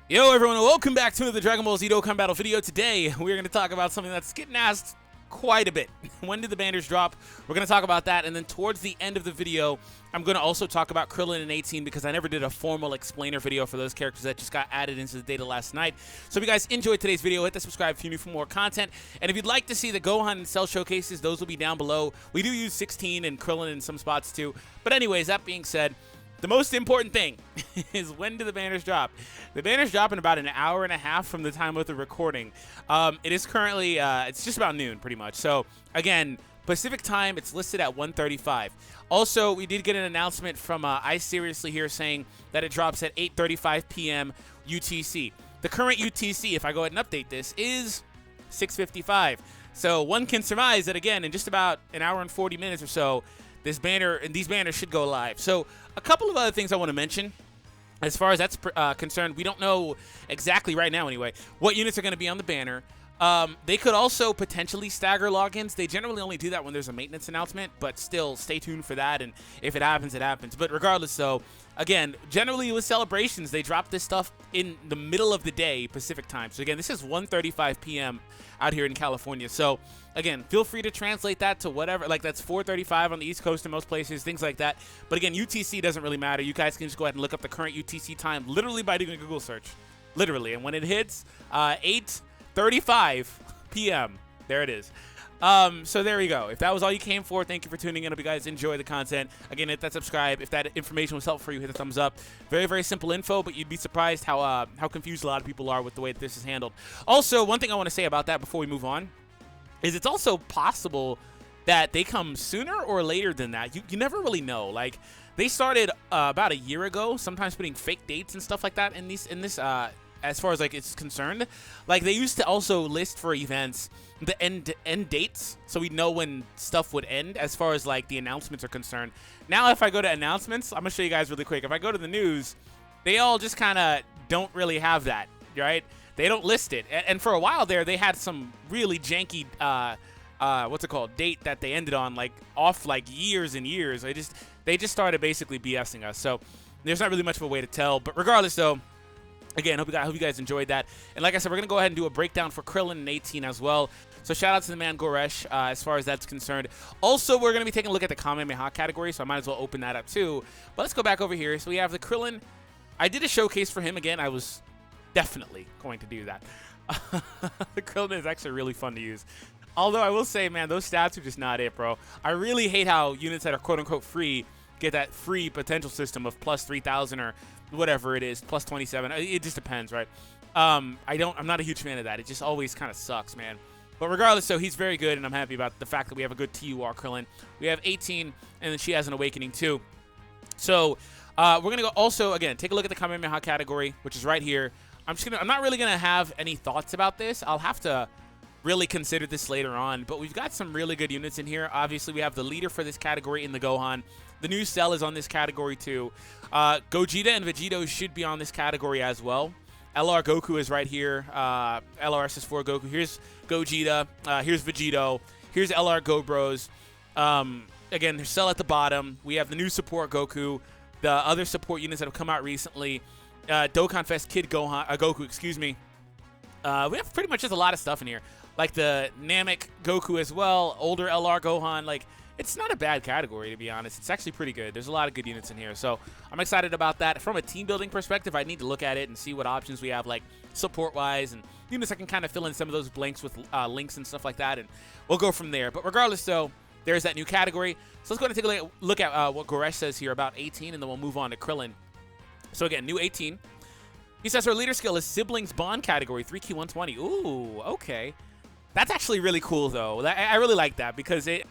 Yo everyone, welcome back to the Dragon Ball Z Dokkan Battle video. Today, we're going to talk about something that's getting asked quite a bit. When did the banners drop? We're going to talk about that, and then towards the end of the video, I'm going to also talk about Crillon and 18 because I never did a formal explainer video for those characters that just got added into the data last night. So if you guys enjoyed today's video, hit the subscribe if you're new for more content. And if you'd like to see the Gohan and Cell showcases, those will be down below. We do use 16 and Crillon in some spots too. But anyways, that being said, the most important thing is when do the banners drop? The banners drop in about an hour and a half from the time of the recording. It is currently, it's just about noon pretty much. So again, Pacific time, it's listed at 1:35. Also, we did get an announcement from I Seriously here saying that it drops at 8:35 p.m. UTC. The current UTC, if I go ahead and update this, is 6:55. So one can surmise that again, in just about an hour and 40 minutes or so, this banner and these banners should go live. So a couple of other things I want to mention. As far as that's concerned, we don't know exactly right now anyway what units are going to be on the banner. They could also potentially stagger logins. They generally only do that when there's a maintenance announcement, but still stay tuned for that, and if it happens, it happens. But regardless though, again, generally with celebrations, they drop this stuff in the middle of the day Pacific time. So again, this is 1:35 p.m. out here in California. So again, feel free to translate that to whatever, like that's 4:35 on the East Coast in most places, things like that. But again, UTC doesn't really matter. You guys can just go ahead and look up the current UTC time literally by doing a Google search. Literally. And when it hits 8:35 p.m., there it is. So there you go. If that was all you came for, thank you for tuning in. Hope you guys enjoy the content. Again, hit that subscribe. If that information was helpful for you, hit the thumbs up. Very, very simple info, but you'd be surprised how confused a lot of people are with the way that this is handled. Also, one thing I want to say about that before we move on is it's also possible that they come sooner or later than that. You never really know. Like, they started about a year ago, sometimes putting fake dates and stuff like that in this as far as like it's concerned. Like, they used to also list for events the end dates, so we know when stuff would end as far as like the announcements are concerned. Now if I go to announcements, I'm gonna show you guys really quick. If I go to the news, they all just kind of don't really have that, right? They don't list it. And for a while there, they had some really janky what's it called, date that they ended on, like off like years and years. They just started basically BSing us. So there's not really much of a way to tell. But regardless though, again, hope you guys enjoyed that. And like I said, we're going to go ahead and do a breakdown for Crillon and 18 as well. So shout out to the man Goresh as far as that's concerned. Also, we're going to be taking a look at the Kamehameha category, so I might as well open that up too. But let's go back over here. So we have the Crillon. I did a showcase for him. Again, I was definitely going to do that. The Crillon is actually really fun to use. Although I will say, man, those stats are just not it, bro. I really hate how units that are quote-unquote free get that free potential system of plus 3,000 or whatever it is, plus 27. It just depends, right? I'm not a huge fan of that. It just always kind of sucks, man. But regardless, so he's very good, and I'm happy about the fact that we have a good TUR Crillon. We have 18, and then she has an Awakening too. So we're gonna go also again take a look at the Kamehameha category, which is right here. I'm not really gonna have any thoughts about this. I'll have to really consider this later on, but we've got some really good units in here. Obviously, we have the leader for this category in the Gohan. The new Cell is on this category too. Gogeta and Vegito should be on this category as well. LR Goku is right here. LR SS4 Goku. Here's Gogeta. Here's Vegito. Here's LR Gobros. Again, there's Cell at the bottom. We have the new support Goku. The other support units that have come out recently. Dokkan Fest Kid Goku, excuse me. We have pretty much just a lot of stuff in here. Like the Namek Goku as well. Older LR Gohan. Like, it's not a bad category, to be honest. It's actually pretty good. There's a lot of good units in here, so I'm excited about that. From a team building perspective, I need to look at it and see what options we have, like support-wise, and units I can kind of fill in some of those blanks with links and stuff like that, and we'll go from there. But regardless, though, there's that new category. So let's go ahead and take a look at what Goresh says here about 18, and then we'll move on to Crillon. So again, new 18. He says her leader skill is Siblings Bond category, 3Q 120. Ooh, okay. That's actually really cool, though. I really like that because there's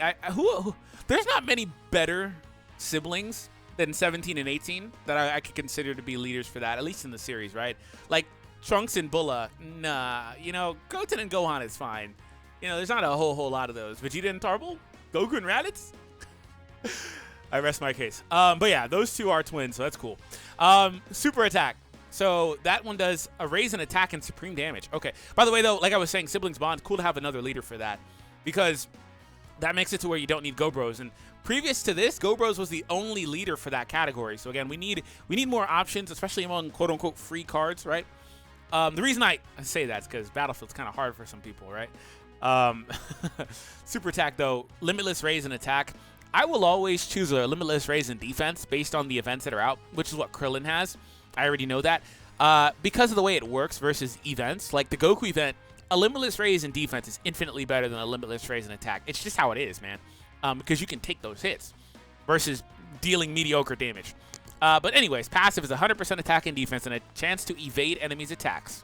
not many better siblings than 17 and 18 that I could consider to be leaders for that, at least in the series, right? Like Trunks and Bulla, nah. You know, Goten and Gohan is fine. You know, there's not a whole lot of those. Vegeta and Tarble? Goku and Raditz? I rest my case. But yeah, those two are twins, so that's cool. Super attack. So that one does a raise in attack and supreme damage. Okay. By the way, though, like I was saying, Siblings Bond, cool to have another leader for that because that makes it to where you don't need Gobros. And previous to this, Gobros was the only leader for that category. So again, we need more options, especially among quote-unquote free cards, right? The reason I say that is because Battlefield's kind of hard for some people, right? Super attack, though, limitless raise and attack. I will always choose a limitless raise in defense based on the events that are out, which is what Crillon has. I already know that. Because of the way it works versus events, like the Goku event, a limitless raise in defense is infinitely better than a limitless raise in attack. It's just how it is, man. Because you can take those hits versus dealing mediocre damage. But anyways, passive is 100% attack and defense and a chance to evade enemies' attacks.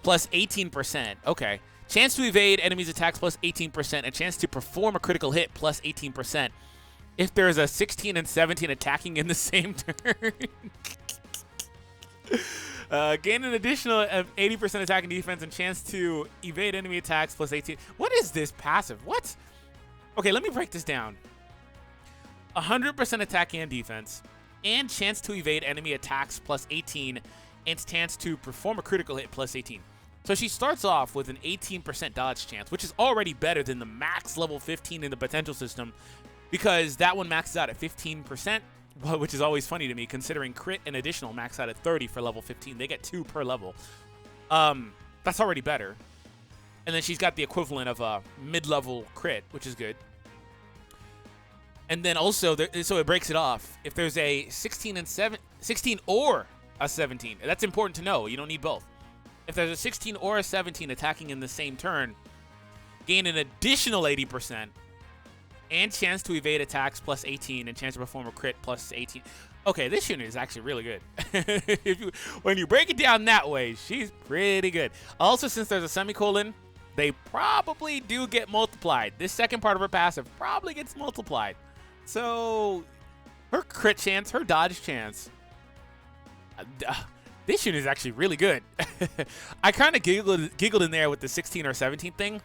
Plus 18%. Okay. Chance to evade enemies' attacks plus 18%. A chance to perform a critical hit plus 18%. If there's a 16 and 17 attacking in the same turn. Gain an additional 80% attack and defense and chance to evade enemy attacks plus 18. What is this passive? What? Okay, let me break this down. 100% attack and defense. And chance to evade enemy attacks plus 18. And chance to perform a critical hit plus 18. So she starts off with an 18% dodge chance, which is already better than the max level 15 in the potential system, because that one maxes out at 15%, which is always funny to me, considering crit and additional max out at 30 for level 15. They get 2 per level. That's already better. And then she's got the equivalent of a mid-level crit, which is good. And then also, so it breaks it off. If there's a 16 or a 17, that's important to know. You don't need both. If there's a 16 or a 17 attacking in the same turn, gain an additional 80% and chance to evade attacks plus 18 and chance to perform a crit plus 18. Okay, this unit is actually really good. When you break it down that way, she's pretty good. Also, since there's a semicolon, they probably do get multiplied. This second part of her passive probably gets multiplied. So her crit chance, her dodge chance, this unit is actually really good. I kind of giggled in there with the 16 or 17 thing.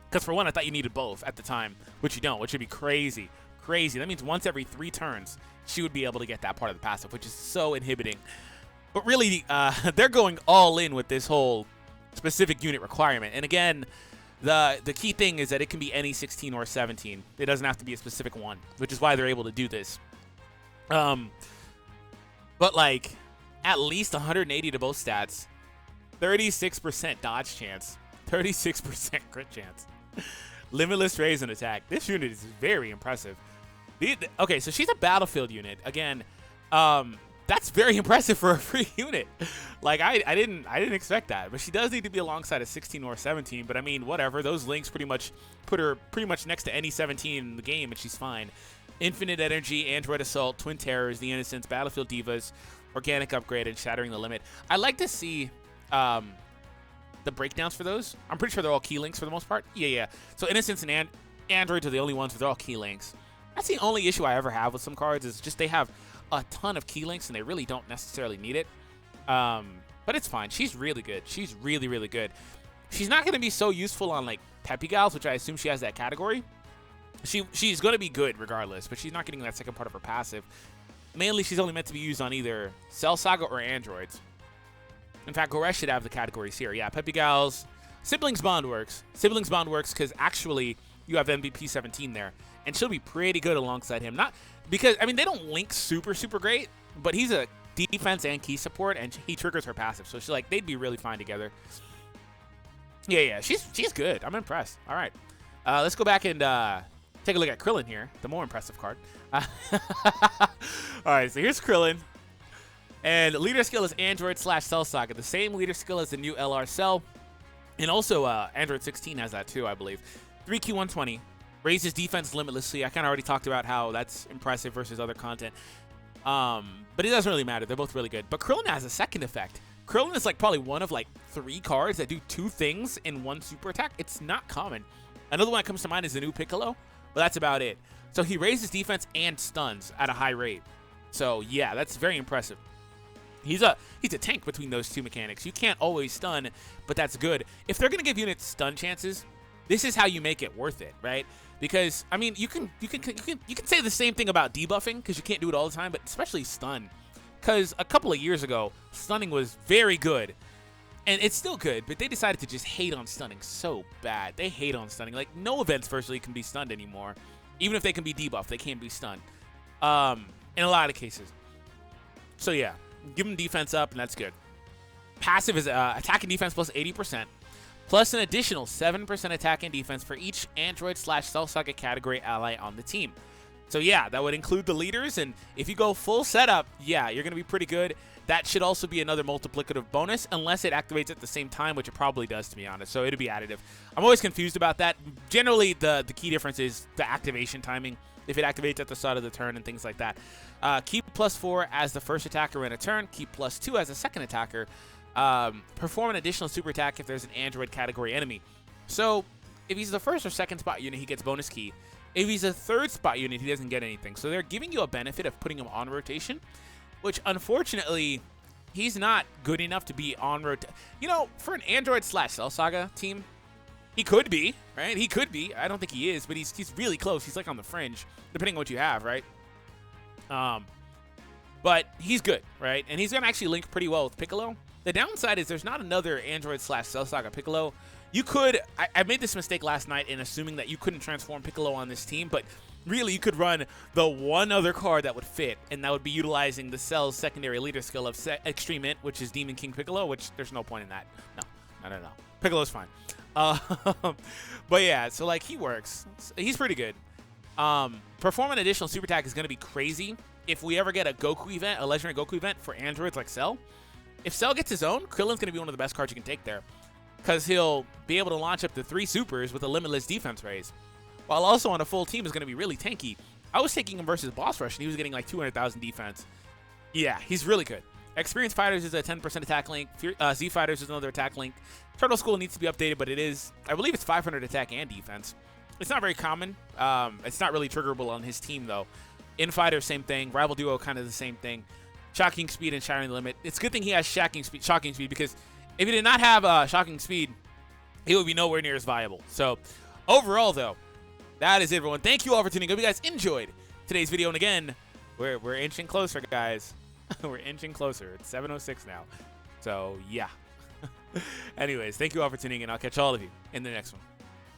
Because for one, I thought you needed both at the time, which you don't, which would be crazy. Crazy. That means once every 3 turns, she would be able to get that part of the passive, which is so inhibiting. But really, they're going all in with this whole specific unit requirement. And again, the key thing is that it can be any 16 or 17. It doesn't have to be a specific one, which is why they're able to do this. But like, at least 180 to both stats, 36% dodge chance, 36% crit chance, limitless raise and attack. This unit is very impressive. Okay, so she's a battlefield unit. Again, that's very impressive for a free unit. Like, I didn't expect that, but she does need to be alongside a 16 or 17. But I mean, whatever. Those links pretty much put her next to any 17 in the game, and she's fine. Infinite Energy, Android Assault, Twin Terrors, The Innocents, Battlefield Divas, Organic Upgrade, and Shattering the Limit. I like to see the breakdowns for those. I'm pretty sure they're all key links for the most part. Yeah. So Innocents and Androids are the only ones where they're all key links. That's the only issue I ever have with some cards, is just they have a ton of key links and they really don't necessarily need it. But it's fine. She's really good. She's really, really good. She's not going to be so useful on like Peppy Gals, which I assume she has that category. She's going to be good regardless, but she's not getting that second part of her passive. Mainly, she's only meant to be used on either Cell Saga or Androids. In fact, Goresh should have the categories here. Yeah, Peppy Gals. Siblings Bond works. Siblings Bond works because actually you have MVP 17 there. And she'll be pretty good alongside him. Not because, I mean, they don't link super, super great, but he's a defense and key support, and he triggers her passive. So she's like, they'd be really fine together. Yeah, she's good. I'm impressed. All right. Let's go back and take a look at Crillon here, the more impressive card. All right, so here's Crillon. And leader skill is Android / Cell Saga. The same leader skill as the new LR Cell. And also Android 16 has that too, I believe. 3Q 120. Raises defense limitlessly. I kind of already talked about how that's impressive versus other content. But it doesn't really matter. They're both really good. But Crillon has a second effect. Crillon is like probably one of like 3 cards that do 2 things in one super attack. It's not common. Another one that comes to mind is the new Piccolo, but that's about it. So he raises defense and stuns at a high rate. So yeah, that's very impressive. He's a tank between those 2 mechanics. You can't always stun, but that's good. If they're gonna give units stun chances, this is how you make it worth it, right? Because I mean, you can say the same thing about debuffing because you can't do it all the time, but especially stun. Because a couple of years ago, stunning was very good, and it's still good, but they decided to just hate on stunning so bad. They hate on stunning. Like no events virtually can be stunned anymore, even if they can be debuffed, they can't be stunned. In a lot of cases. So yeah. Give them defense up, and that's good. Passive is attack and defense plus 80%, plus an additional 7% attack and defense for each Android/Cell Saga category ally on the team. So yeah, that would include the leaders, and if you go full setup, yeah, you're going to be pretty good. That should also be another multiplicative bonus, unless it activates at the same time, which it probably does, to be honest, so it'll be additive. I'm always confused about that. Generally, the key difference is the activation timing, if it activates at the start of the turn and things like that. Keep +4 as the first attacker in a turn, keep +2 as a second attacker, perform an additional super attack if there's an Android category enemy. So if he's the first or second spot unit, he gets bonus key. If he's a third spot unit, he doesn't get anything. So they're giving you a benefit of putting him on rotation, which unfortunately, he's not good enough to be on rotation. You know, for an Android/Cell Saga team, he could be, right? He could be. I don't think he is, but he's really close. He's like on the fringe, depending on what you have, right? But he's good, right? And he's going to actually link pretty well with Piccolo. The downside is there's not another Android/Cell Saga Piccolo. You could, I made this mistake last night in assuming that you couldn't transform Piccolo on this team, but really you could run the one other card that would fit, and that would be utilizing the Cell's secondary leader skill of Extreme Int, which is Demon King Piccolo, which there's no point in that. No. Piccolo's fine. But yeah, so like he works. He's pretty good. Perform an additional super attack is going to be crazy. If we ever get a Goku event, a legendary Goku event for androids like Cell, if Cell gets his own, Crillon's going to be one of the best cards you can take there, because he'll be able to launch up to 3 supers with a limitless defense raise, while also on a full team is going to be really tanky. I was taking him versus Boss Rush, and he was getting like 200,000 defense. Yeah, he's really good. Experienced Fighters is a 10% attack link. Z Fighters is another attack link. Turtle School needs to be updated, but it is, I believe it's 500 attack and defense. It's not very common. It's not really triggerable on his team, though. In Fighter, same thing. Rival Duo, kind of the same thing. Shocking Speed and Shattering the Limit. It's a good thing he has Shocking Speed, because if he did not have Shocking Speed, he would be nowhere near as viable. So, overall, though, that is it, everyone. Thank you all for tuning in. Hope you guys enjoyed today's video. And again, we're inching closer, guys. We're inching closer. It's 7:06 now. So, yeah. Anyways, thank you all for tuning in. I'll catch all of you in the next one.